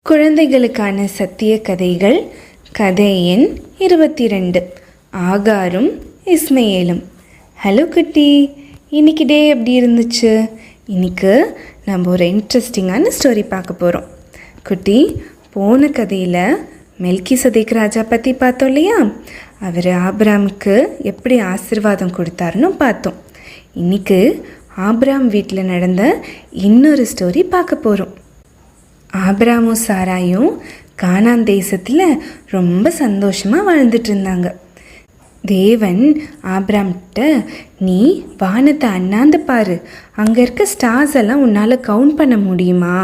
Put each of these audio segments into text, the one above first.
குழந்தைகளுக்கான சத்திய கதைகள். கதை எண் 22. ஆகாரும் இஸ்மையேலும். ஹலோ குட்டி, இன்னைக்கு டே எப்படி இருந்துச்சு? இன்னைக்கு நம்ம ஒரு இன்ட்ரெஸ்டிங்கான ஸ்டோரி பார்க்க போகிறோம். குட்டி, போன கதையில் மெல்கிசதேக் ராஜா பற்றி பார்த்தோம் இல்லையா? அவர் ஆபிராமுக்கு எப்படி ஆசீர்வாதம் கொடுத்தாருன்னு பார்த்தோம். இன்னைக்கு ஆபிராம் வீட்டில் நடந்த இன்னொரு ஸ்டோரி பார்க்க போகிறோம். ஆபிராமும் சாராயும் கானான் தேசத்தில் ரொம்ப சந்தோஷமாக வாழ்ந்துட்டு இருந்தாங்க. தேவன் ஆபிராம்கிட்ட, நீ வானத்தை அண்ணாந்து பாரு, அங்கே இருக்க ஸ்டார்ஸ் எல்லாம் உன்னால் கவுண்ட் பண்ண முடியுமா,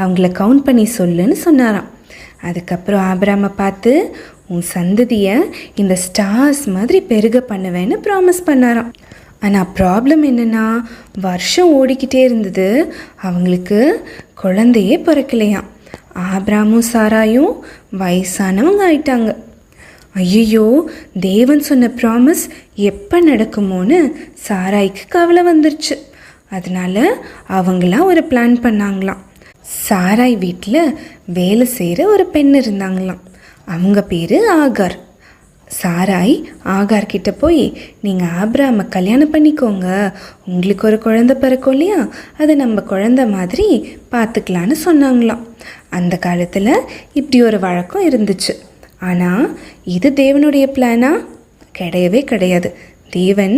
அவங்கள கவுண்ட் பண்ணி சொல்லுன்னு சொன்னாராம். அதுக்கப்புறம் ஆபிராமை பார்த்து, உன் சந்ததியை இந்த ஸ்டார்ஸ் மாதிரி பெருக பண்ணுவேன்னு ப்ராமிஸ் பண்ணாராம். ஆனால் ப்ராப்ளம் என்னென்னா, வருஷம் ஓடிக்கிட்டே இருந்தது, அவங்களுக்கு குழந்தையே பிறக்கலையாம். ஆபிராமும் சாராயும் வயசானவங்க ஆயிட்டாங்க. ஐயோ, தேவன் சொன்ன ப்ராமிஸ் எப்போ நடக்குமோன்னு சாராய்க்கு கவலை வந்துருச்சு. அதனால அவங்களாம் ஒரு பிளான் பண்ணாங்களாம். சாராய் வீட்டில் வேலை செய்கிற ஒரு பெண் இருந்தாங்களாம். அவங்க பேர் ஆகார். சாராய் ஆகார்கிட்ட போய், நீங்கள் ஆபிராமை கல்யாணம் பண்ணிக்கோங்க, உங்களுக்கு ஒரு குழந்தை பிறக்கும் இல்லையா, அதை நம்ம குழந்தை மாதிரி பார்த்துக்கலான்னு சொன்னாங்களாம். அந்த காலத்தில் இப்படி ஒரு வழக்கம் இருந்துச்சு. ஆனால் இது தேவனுடைய பிளானா? கிடையவே கிடையாது. தேவன்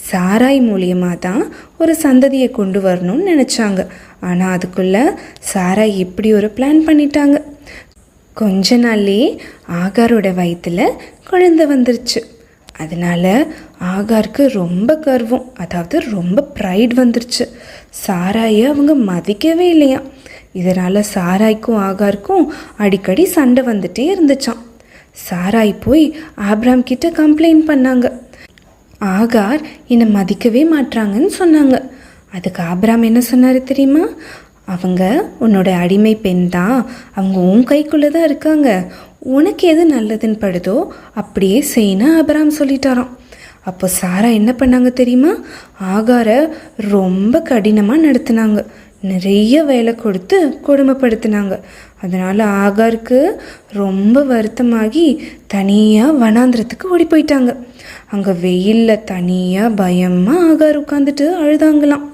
சாராய் மூலியமாக தான் ஒரு சந்ததியை கொண்டு வரணும்னு நினச்சாங்க. ஆனால் அதுக்குள்ளே சாராய் இப்படி ஒரு பிளான் பண்ணிட்டாங்க. கொஞ்ச நாள்லே ஆகாரோட வயிற்றில் குழந்தை வந்துருச்சு. அதனால் ஆகாருக்கு ரொம்ப கர்வம், அதாவது ரொம்ப ப்ரைட் வந்துருச்சு. சாராயை அவங்க மதிக்கவே இல்லையா. இதனால் சாராய்க்கும் ஆகாருக்கும் அடிக்கடி சண்டை வந்துட்டே இருந்துச்சான். சாராய் போய் ஆபிராம் கிட்ட கம்ப்ளைண்ட் பண்ணாங்க. ஆகார் என்னை மதிக்கவே மாட்டாங்கன்னு சொன்னாங்க. அதுக்கு ஆபிராம் என்ன சொன்னார் தெரியுமா? அவங்க உன்னோட அடிமை பெண் தான், அவங்க உன் கைக்குள்ளே தான் இருக்காங்க, உனக்கு எது நல்லதுன்னு படுதோ அப்படியே செய்யணும் ஆபிராம் சொல்லிட்டாராம். அப்போ சாரா என்ன பண்ணாங்க தெரியுமா? ஆகாரை ரொம்ப கடினமாக நடத்தினாங்க, நிறைய வேலை கொடுத்து கொடுமைப்படுத்தினாங்க. அதனால் ஆகாருக்கு ரொம்ப வருத்தமாகி தனியாக வனாந்திரத்துக்கு ஓடி போயிட்டாங்க. அங்கே வெயிலில் தனியாக பயமாக ஆகார் உட்காந்துட்டு அழுதாங்களாம்.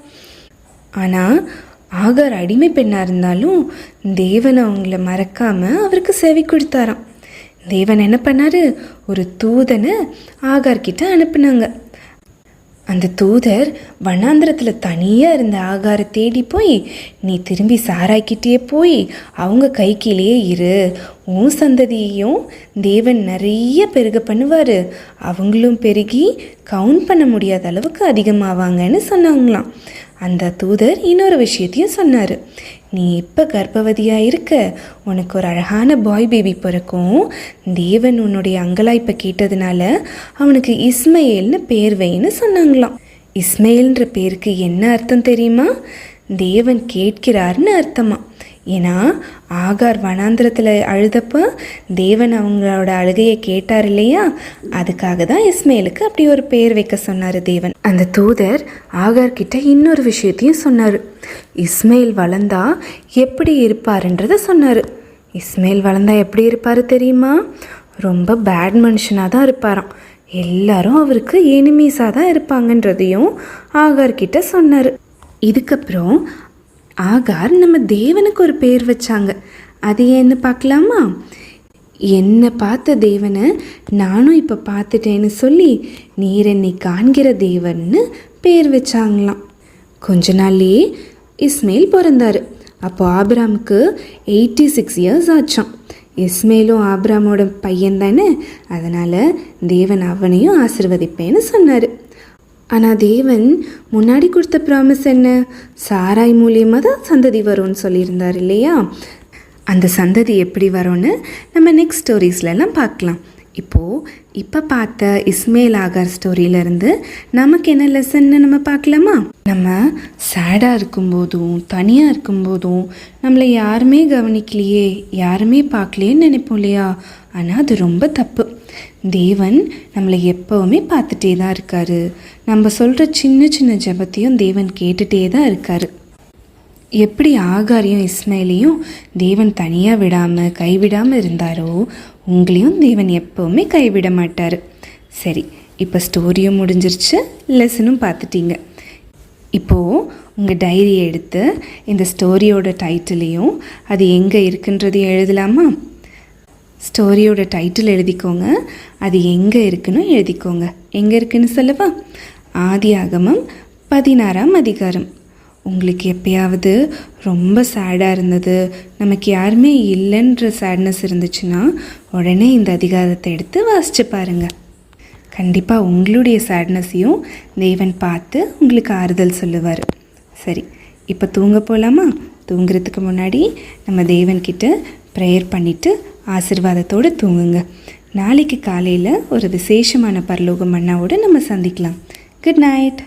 ஆனால் ஆகார் அடிமை பெண்ணாக இருந்தாலும் தேவன் அவங்கள மறக்காமல் அவருக்கு செவி கொடுத்தாராம். தேவன் என்ன பண்ணார்? ஒரு தூதனை ஆகார்கிட்ட அனுப்புனாங்க. அந்த தூதர் வனாந்திரத்தில் தனியாக இருந்த ஆகாரை தேடி போய், நீ திரும்பி சாராய்கிட்டே போய் அவங்க கைக்கிலேயே இரு, உன் சந்ததியையும் தேவன் நிறைய பெருக பண்ணுவார், அவங்களும் பெருகி கவுண்ட் பண்ண முடியாத அளவுக்கு அதிகமாவாங்கன்னு சொன்னாங்களாம். அந்த தூதர் இன்னொரு விஷயத்தையும் சொன்னார். நீ இப்போ கர்ப்பவதியாக இருக்க, உனக்கு ஒரு அழகான பாய் பேபி பிறக்கும், தேவன் உன்னுடைய அங்கலாய்ப்பை கேட்டதுனால அவனுக்கு இஸ்மையேல்னு பேர் வைன்னு சொன்னாங்களாம். இஸ்மையேல்ன்ற பேருக்கு என்ன அர்த்தம் தெரியுமா? தேவன் கேட்கிறார்னு அர்த்தமா. ஏன்னா ஆகார் வனாந்திரத்தில் அழுதப்போ தேவன் அவங்களோட அழுகையை கேட்டார் இல்லையா, அதுக்காக தான் இஸ்மையேலுக்கு அப்படி ஒரு பேர் வைக்க சொன்னார் தேவன். அந்த தூதர் ஆகார்கிட்ட இன்னொரு விஷயத்தையும் சொன்னார். இஸ்மையேல் வளர்ந்தா எப்படி இருப்பாருன்றத சொன்னார். இஸ்மையேல் வளர்ந்தா எப்படி இருப்பார் தெரியுமா? ரொம்ப பேட் மனுஷனாக தான் இருப்பாராம். எல்லாரும் அவருக்கு எனிமீஸாக தான் இருப்பாங்கன்றதையும் ஆகார்கிட்ட சொன்னார். இதுக்கப்புறம் ஆகார் நம்ம தேவனுக்கு ஒரு பேர் வச்சாங்க. அது ஏன்னு பார்க்கலாமா? என்னை பார்த்த தேவனை நானும் இப்போ பார்த்துட்டேன்னு சொல்லி நீர் என்னை காண்கிற தேவன்னு பேர் வச்சாங்களாம். கொஞ்ச நாள்லேயே இஸ்மையேல் பிறந்தார். அப்போ ஆபிராமுக்கு 86 இயர்ஸ் ஆச்சான். இஸ்மையேலும் ஆபிராமோட பையன் தானே, அதனால் தேவன் அவனையும் ஆசீர்வதிப்பேன்னு சொன்னார். ஆனால் தேவன் முன்னாடி கொடுத்த ப்ராமிஸ் என்ன? சாராய் மூலியமாக தான் சந்ததி வரும்னு சொல்லியிருந்தார் இல்லையா? அந்த சந்ததி எப்படி வரும்னு நம்ம நெக்ஸ்ட் ஸ்டோரிஸ்லாம் பார்க்கலாம். இப்போ பார்த்த இஸ்மையேல் ஆகார் ஸ்டோரியிலேருந்து நமக்கு என்ன லெசன்னு நம்ம பார்க்கலாமா? நம்ம சேடாக இருக்கும்போதும் தனியாக இருக்கும்போதும் நம்மளை யாருமே கவனிக்கலையே, யாருமே பார்க்கலையேன்னு நினைப்போம் இல்லையா? ஆனால் அது ரொம்ப தப்பு. தேவன் நம்மளை எப்போவுமே பார்த்துட்டே தான் இருக்கார். நம்ம சொல்கிற சின்ன சின்ன ஜெபத்தையும் தேவன் கேட்டுகிட்டே தான் இருக்கார். எப்படி ஆகாரையும் இஸ்மாயிலையும் தேவன் தனியாக விடாமல் கைவிடாமல் இருந்தாரோ, உங்களையும் தேவன் எப்போவுமே கைவிட மாட்டார். சரி, இப்போ ஸ்டோரியும் முடிஞ்சிருச்சு, லெசனும் பார்த்துட்டீங்க. இப்போது உங்கள் டைரியை எடுத்து இந்த ஸ்டோரியோட டைட்டிலையும் அது எங்கே இருக்குன்றதையும் எழுதலாமா? ஸ்டோரியோட டைட்டில் எழுதிக்கோங்க, அது எங்கே இருக்குன்னு எழுதிக்கோங்க. எங்கே இருக்குன்னு சொல்லவா? ஆதியாகமம் 16ஆம் அதிகாரம். உங்களுக்கு எப்பயாவது ரொம்ப சேடாக இருந்தது, நமக்கு யாருமே இல்லைன்ற சேட்னஸ் இருந்துச்சுன்னா உடனே இந்த அதிகாரத்தை எடுத்து வாசித்து பாருங்கள். கண்டிப்பாக உங்களுடைய சேட்னஸையும் தேவன் பார்த்து உங்களுக்கு ஆறுதல் சொல்லுவார். சரி, இப்போ தூங்க போகலாமா? தூங்குறதுக்கு முன்னாடி நம்ம தேவன்கிட்ட ப்ரேயர் பண்ணிவிட்டு ஆசீர்வாதத்தோடு தூங்குங்க. நாளைக்கு காலையில் ஒரு விசேஷமான பரலோக மன்னாவோடு நம்ம சந்திக்கலாம். Good night.